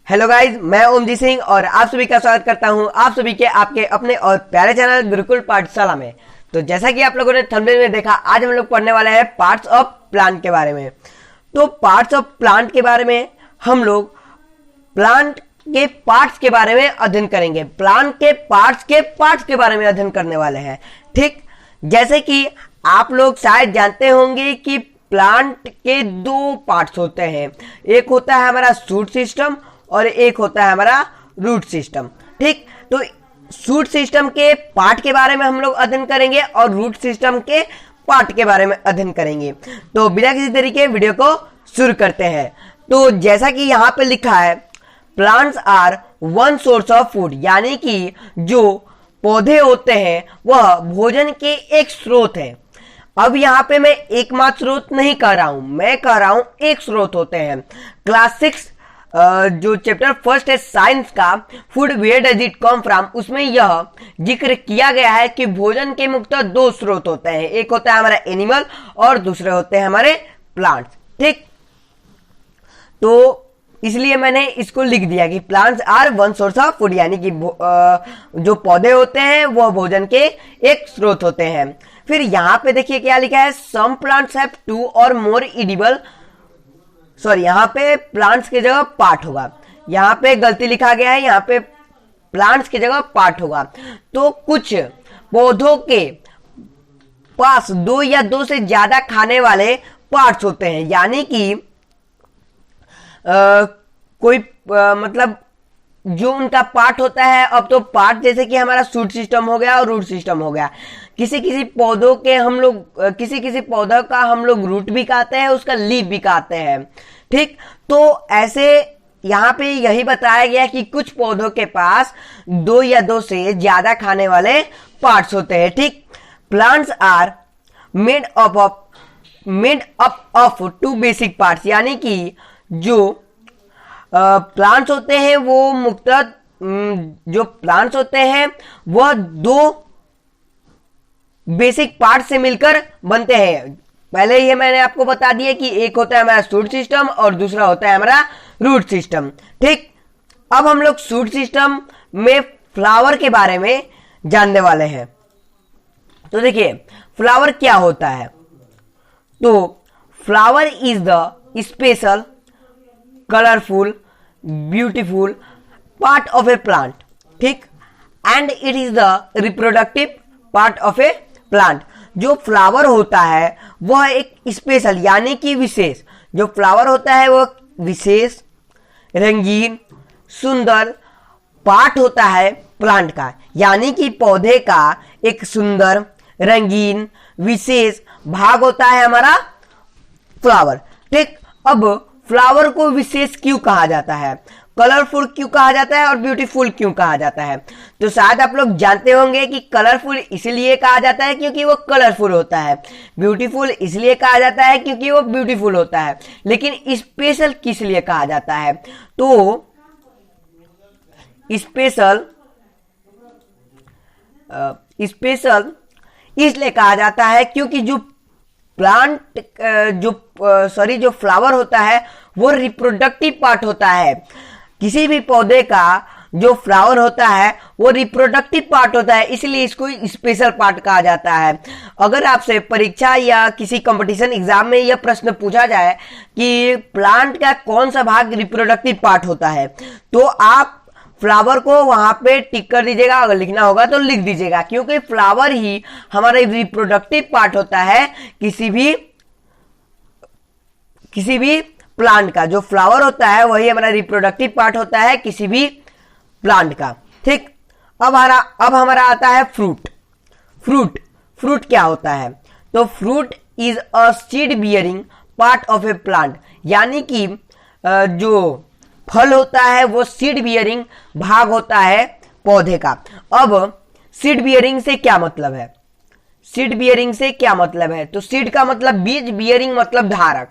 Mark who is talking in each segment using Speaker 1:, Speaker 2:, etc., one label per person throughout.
Speaker 1: Hello guys, मैं ओमजी सिंह और आप सभी का स्वागत करता हूं आप सभी के आपके अपने और प्यारे चैनल गुरुकुल पाठशाला में। तो जैसा कि आप लोगों ने थंबनेल में देखा, आज हम लोग पढ़ने वाले हैं पार्ट्स ऑफ प्लांट के बारे में। तो पार्ट्स ऑफ प्लांट के बारे में हम लोग प्लांट के पार्ट्स के बारे में अध्ययन करेंगे। प्लांट के पार्ट्स के बारे में अध्ययन करने वाले हैं। ठीक, जैसे कि आप लोग शायद जानते होंगे कि प्लांट के दो पार्ट्स होते हैं। एक होता है हमारा शूट सिस्टम और एक होता है हमारा रूट सिस्टम। ठीक, तो शूट सिस्टम के पार्ट के बारे में हम लोग अध्ययन करेंगे और रूट सिस्टम के पार्ट के बारे में अध्ययन करेंगे। तो बिना किसी तरीके वीडियो को शुरू करते हैं। तो जैसा कि यहाँ पे लिखा है, plants are one source of food, यानी कि जो पौधे होते हैं वह भोजन के एक स्रोत है। अब यहाँ पे मैं एकमात्र स्रोत नहीं कह रहा हूं, मैं कह रहा हूं एक स्रोत होते हैं। क्लास 6 जो चैप्टर फर्स्ट है साइंस का, food where does it come from, उसमें यह जिक्र किया गया है कि भोजन के मुख्यतः दो स्रोत होते हैं। एक होता है हमारा एनिमल और दूसरे होते हैं हमारे प्लांट्स। ठीक, तो इसलिए मैंने इसको लिख दिया कि plants are one source of food, यानी कि जो पौधे होते हैं वह भोजन के एक स्रोत होते हैं। फिर यहाँ पे देखिए क्या लिखा है, सम प्लांट्स हैव टू और मोर एडिबल, सॉरी यहाँ पे प्लांट्स की जगह पार्ट होगा, यहाँ पे गलती लिखा गया है, यहाँ पे प्लांट्स की जगह पार्ट होगा। तो कुछ पौधों के पास दो या दो से ज्यादा खाने वाले पार्ट्स होते हैं, यानी कि मतलब जो उनका पार्ट होता है। अब तो पार्ट जैसे कि हमारा शूट सिस्टम हो गया और रूट सिस्टम हो गया। किसी किसी पौधों के हम लोग किसी पौधों का हम लोग रूट भी कहते हैं, उसका लीफ भी कहते हैं। ठीक, तो ऐसे यहाँ पे यही बताया गया कि कुछ पौधों के पास दो या दो से ज्यादा खाने वाले पार्ट्स होते हैं। ठीक, plants are made up of two basic parts, यानी कि जो प्लांट्स होते हैं वो मुख्यतः जो प्लांट्स होते हैं वह दो बेसिक पार्ट से मिलकर बनते हैं। पहले ही मैंने आपको बता दिया कि एक होता है हमारा शूट सिस्टम और दूसरा होता है हमारा रूट सिस्टम। ठीक, अब हम लोग शूट सिस्टम में फ्लावर के बारे में जानने वाले हैं। तो देखिए फ्लावर क्या होता है। तो flower is the special colourful beautiful part of a plant. ठीक, and it is the reproductive part of a plant. जो फ्लावर होता है वह एक स्पेशल यानी कि विशेष, जो फ्लावर होता है वह विशेष रंगीन सुंदर पार्ट होता है प्लांट का, यानी कि पौधे का एक सुंदर रंगीन विशेष भाग होता है हमारा फ्लावर। ठीक, अब फ्लावर को विशेष क्यों कहा जाता है, कलरफुल क्यों कहा जाता है और ब्यूटीफुल क्यों कहा जाता है। तो शायद आप लोग जानते होंगे कि कलरफुल इसलिए कहा जाता है क्योंकि वो कलरफुल होता है, ब्यूटीफुल इसलिए कहा जाता है क्योंकि वो ब्यूटीफुल होता है। लेकिन स्पेशल किस लिए कहा जाता है, तो स्पेशल इसलिए कहा जाता है क्योंकि जो जो फ्लावर होता है वो रिप्रोडक्टिव पार्ट होता है। किसी भी पौधे का जो फ्लावर होता है वो रिप्रोडक्टिव पार्ट होता है, इसलिए इसको स्पेशल पार्ट कहा जाता है। अगर आपसे परीक्षा या किसी कंपटीशन एग्जाम में यह प्रश्न पूछा जाए कि प्लांट का कौन सा भाग रिप्रोडक्टिव पार्ट होता है, तो आप फ्लावर को वहां पे टिक कर दीजिएगा। अगर लिखना होगा तो लिख दीजिएगा, क्योंकि फ्लावर ही हमारा रिप्रोडक्टिव पार्ट होता है किसी भी प्लांट का। जो फ्लावर होता है वही हमारा रिप्रोडक्टिव पार्ट होता है किसी भी प्लांट का। ठीक, अब हमारा आता है फ्रूट क्या होता है। तो fruit is a seed bearing part of a plant, यानी कि जो फल होता है वो सीड बियरिंग भाग होता है पौधे का। अब सीड बियरिंग से क्या मतलब है, तो सीड का मतलब बीज, बियरिंग मतलब धारक,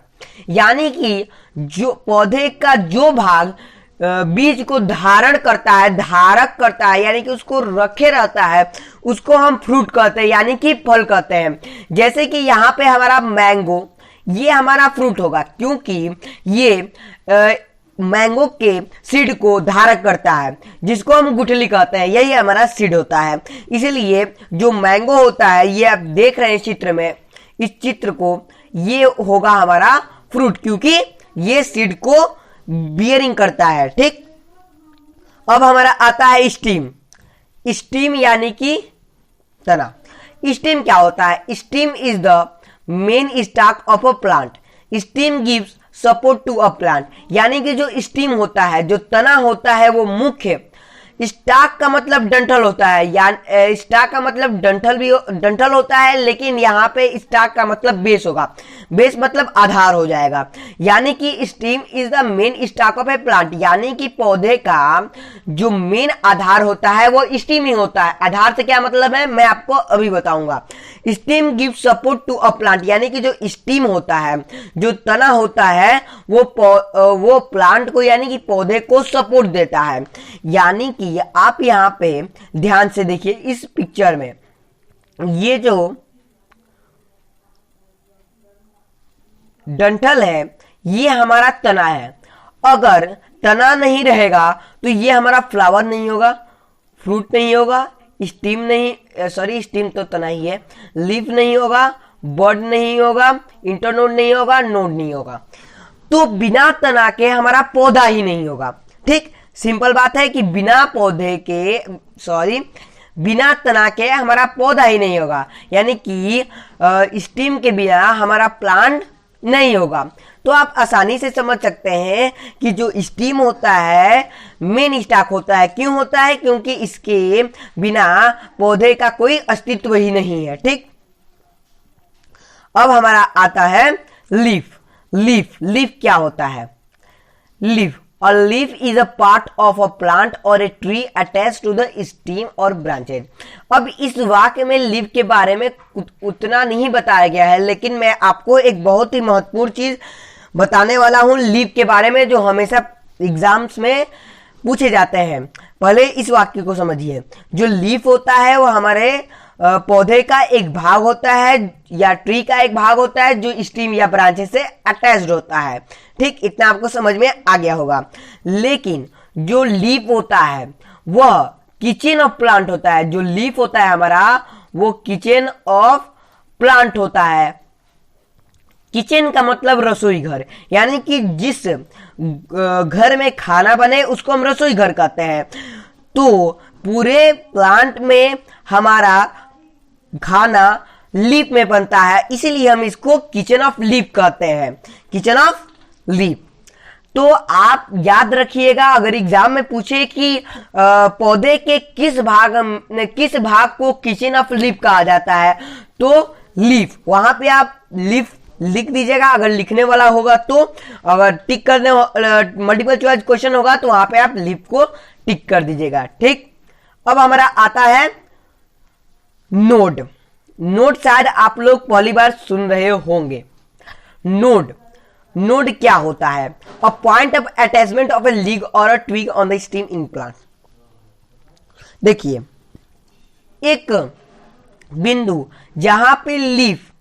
Speaker 1: यानी कि जो पौधे का जो भाग बीज को धारण करता है, धारक करता है, यानी कि उसको रखे रहता है, उसको हम फ्रूट कहते हैं, यानी कि फल कहते हैं। जैसे कि यहाँ पे हमारा मैंगो, ये हमारा फ्रूट होगा क्योंकि ये मैंगो के सीड को धारक करता है, जिसको हम गुठली कहते हैं, यही हमारा सीड होता है। इसीलिए जो मैंगो होता है, ये आप देख रहे हैं चित्र में, इस चित्र को, ये होगा हमारा फ्रूट, क्योंकि ये सीड को बियरिंग करता है। ठीक, अब हमारा आता है स्टीम। स्टीम यानी कि तना। स्टीम क्या होता है? Stem is the main stalk of a plant. Stem gives support to a plant, यानी कि जो स्टीम होता है, जो तना होता है, वो मुख्य, स्टाक का मतलब डंठल होता है, या स्टाक का मतलब डंठल होता है, लेकिन यहाँ पे स्टाक का मतलब बेस होगा। बेस मतलब आधार हो जाएगा, यानी कि steam is the main stock of a plant, यानी कि पौधे का जो मेन आधार होता है वो स्टीम ही होता है। आधार से क्या मतलब है, मैं आपको अभी बताऊंगा। Stem give support to a plant, यानी कि जो स्टीम होता है, जो तना होता है, वो प्लांट को, यानी कि पौधे को सपोर्ट देता है। यानी कि आप यहां पे ध्यान से देखिए इस पिक्चर में, ये जो डंठल है, ये हमारा तना है। अगर तना नहीं रहेगा तो ये हमारा फ्लावर नहीं होगा, फ्रूट नहीं होगा, स्टीम नहीं, सॉरी स्टीम तो तना ही है, लीफ नहीं होगा, बर्ड नहीं होगा, इंटरनोड नहीं होगा, नोड नहीं होगा। तो बिना तना के हमारा पौधा ही नहीं होगा। ठीक, सिंपल बात है कि बिना तना के हमारा पौधा ही नहीं होगा, यानी कि स्टीम के बिना हमारा प्लांट नहीं होगा। तो आप आसानी से समझ सकते हैं कि जो स्टीम होता है मेन स्टॉक होता है। क्यों होता है? क्योंकि इसके बिना पौधे का कोई अस्तित्व ही नहीं है। ठीक, अब हमारा आता है लीफ। लीफ क्या होता है? Leaf, A leaf is a part of a plant or a tree attached to the stem or branches. अब इस वाक्य में लीफ के बारे में उतना नहीं बताया गया है, लेकिन मैं आपको एक बहुत ही महत्वपूर्ण चीज बताने वाला हूं लीफ के बारे में, जो हमेशा एग्जाम्स में पूछे जाते हैं। पहले इस वाक्य को समझिए। जो लीफ होता है वो हमारे पौधे का एक भाग होता है, या ट्री का एक भाग होता है, जो स्टीम या ब्रांचेस से अटैच्ड होता है। ठीक, इतना आपको समझ में आ गया होगा। लेकिन जो लीफ होता है वह किचन ऑफ प्लांट होता है। जो लीफ होता है हमारा, वो किचन ऑफ प्लांट होता है। किचन का मतलब रसोई घर, यानी कि जिस घर में खाना बने उसको हम रसोई घर कहते हैं। तो पूरे प्लांट में हमारा खाना लीफ में बनता है, इसीलिए हम इसको किचन ऑफ लीफ कहते हैं। Kitchen of leaf. तो आप याद रखिएगा, अगर एग्जाम में पूछे कि पौधे के किस भाग को किचन ऑफ लीफ कहा जाता है, तो लीफ, वहां पे आप लीफ लिख दीजिएगा अगर लिखने वाला होगा तो। अगर टिक करने मल्टीपल चॉइस क्वेश्चन होगा तो वहां पे आप लीफ को टिक कर दीजिएगा। ठीक, अब हमारा आता है नोड। नोड शायद आप लोग पहली बार सुन रहे होंगे। नोड क्या होता है? A point of attachment of a leaf और a twig on the stem in plant. देखिए, एक बिंदु जहां पे लीफ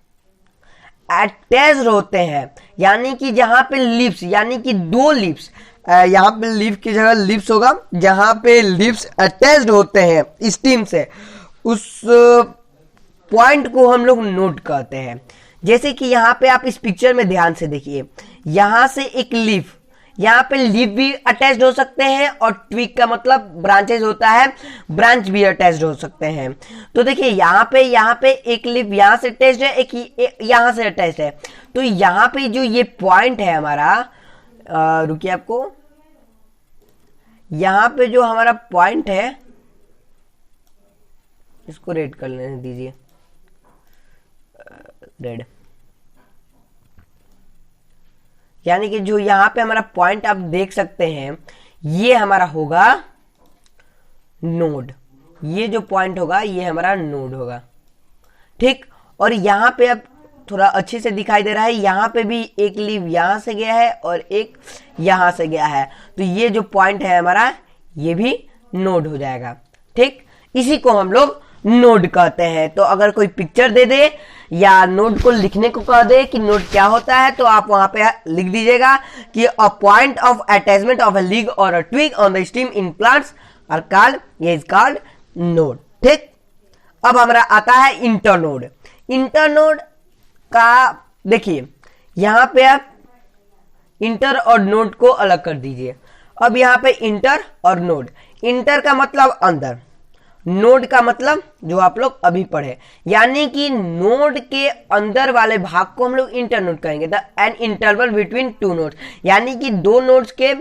Speaker 1: अटैच्ड होते हैं, यानी कि जहां पे लीव्स, यानी कि दो लीव्स, यहां पे लीफ की जगह लीव्स होगा, जहां पे लीव्स अटैच्ड होते हैं स्टीम से, उस पॉइंट को हम लोग नोड कहते हैं। जैसे कि यहां पे आप इस पिक्चर में ध्यान से देखिए, यहां से एक लीफ, यहां पे लीफ भी अटैच्ड हो सकते हैं, और ट्विग का मतलब ब्रांचेस होता है, ब्रांच भी अटैच्ड हो सकते हैं। तो देखिए यहां पे एक लीफ यहां से अटैच्ड है, एक यहां से अटैच्ड है। तो यहां पे जो ये पॉइंट है हमारा, रुकिए, आपको यहां पे जो हमारा पॉइंट है, इसको रेड कर लेने दीजिए, रेड, यानी कि जो यहां पे हमारा पॉइंट आप देख सकते हैं, ये हमारा होगा नोड। ये जो पॉइंट होगा ये हमारा नोड होगा। ठीक, और यहां पे अब थोड़ा अच्छे से दिखाई दे रहा है, यहां पे भी एक लीफ यहां से गया है और एक यहां से गया है, तो ये जो पॉइंट है हमारा, ये भी नोड हो जाएगा। ठीक, इसी को हम लोग नोड कहते हैं। तो अगर कोई पिक्चर दे दे या नोड को लिखने को कह दे कि नोड क्या होता है, तो आप वहां पे लिख दीजिएगा कि a point of attachment of a leaf और a twig on the stem in plants are called, ये इज कॉल्ड नोड। ठीक, अब हमारा आता है इंटरनोड। इंटरनोड का देखिए, यहां पे आप इंटर और नोड को अलग कर दीजिए। अब यहां पे इंटर और नोड, इंटर का मतलब अंदर, नोड का मतलब जो आप लोग अभी पढ़े, यानी कि नोड के अंदर वाले भाग को हम लोग इंटरनोड कहेंगे। The an interval between two nodes, यानी कि दो नोड्स के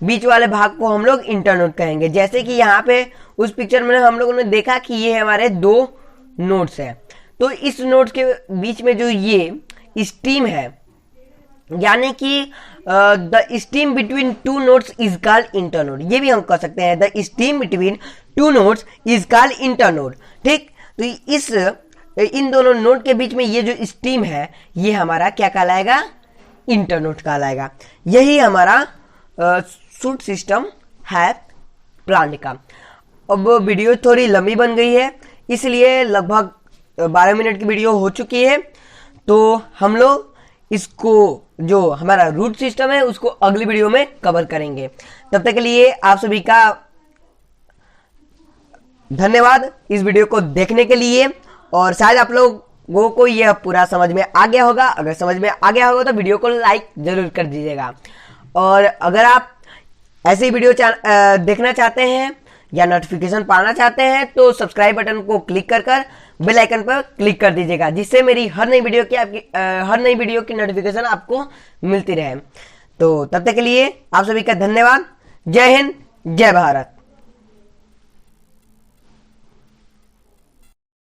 Speaker 1: बीच वाले भाग को हम लोग इंटरनोड कहेंगे। जैसे कि यहाँ पे उस पिक्चर में हम लोगों ने देखा कि ये हमारे दो नोड्स हैं, तो इस नोड्स के बीच में जो ये स्टीम है, यानी कि the steam between two nodes is called internode, ये भी हम कह सकते हैं। The steam between two nodes is called internode. ठीक, तो इन दोनों नोड के बीच में ये जो स्टीम है, ये हमारा क्या कहलाएगा? इंटरनोड कहलाएगा। यही हमारा शूट सिस्टम है प्लांट का। अब वीडियो थोड़ी लंबी बन गई है, इसलिए लगभग 12 मिनट की वीडियो हो चुकी है। तो हम लोग इसको, जो हमारा रूट सिस्टम है, उसको अगली वीडियो में कवर करेंगे। तब तक के लिए आप सभी का धन्यवाद इस वीडियो को देखने के लिए, और शायद आप लोगों को यह पूरा समझ में आ गया होगा। अगर समझ में आ गया होगा तो वीडियो को लाइक जरूर कर दीजिएगा, और अगर आप ऐसे वीडियो देखना चाहते हैं या नोटिफिकेशन पाना चाहते हैं तो सब्सक्राइब बटन को क्लिक कर बेल आइकन पर क्लिक कर दीजिएगा, जिससे मेरी हर नई वीडियो की नोटिफिकेशन आपको मिलती रहे। तो तब तक के लिए आप सभी का धन्यवाद। जय हिंद, जय भारत।